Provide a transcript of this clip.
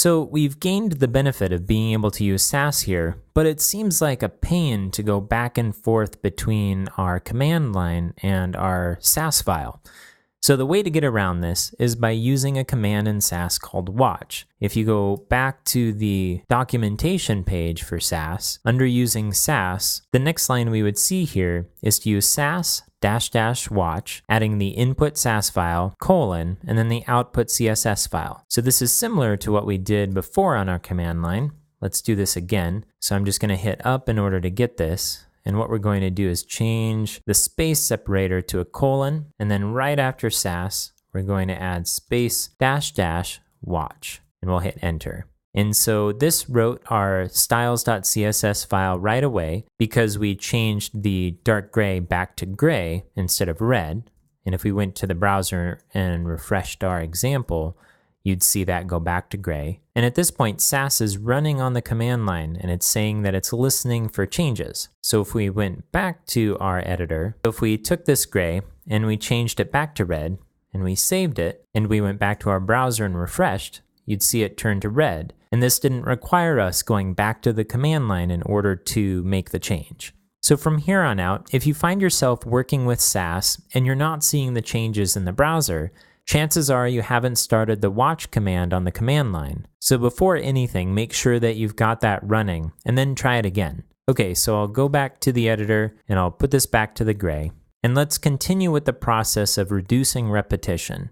So we've gained the benefit of being able to use SASS here, but it seems like a pain to go back and forth between our command line and our SASS file. So the way to get around this is by using a command in SASS called watch. If you go back to the documentation page for SASS, under using SASS, the next line we would see here is to use SASS --watch, adding the input SASS file, and then the output CSS file. So this is similar to what we did before on our command line. Let's do this again. So I'm just going to hit up in order to get this. And what we're going to do is change the space separator to a colon, and then right after SASS, we're going to add space --watch, and we'll hit enter. And so this wrote our styles.css file right away because we changed the dark gray back to gray instead of red. And if we went to the browser and refreshed our example, you'd see that go back to gray. And at this point, SASS is running on the command line and it's saying that it's listening for changes. So if we went back to our editor, if we took this gray and we changed it back to red and we saved it and we went back to our browser and refreshed, you'd see it turn to red. And this didn't require us going back to the command line in order to make the change. So from here on out, if you find yourself working with SASS and you're not seeing the changes in the browser, chances are you haven't started the watch command on the command line. So before anything, make sure that you've got that running and then try it again. Okay, so I'll go back to the editor and I'll put this back to the gray. And let's continue with the process of reducing repetition.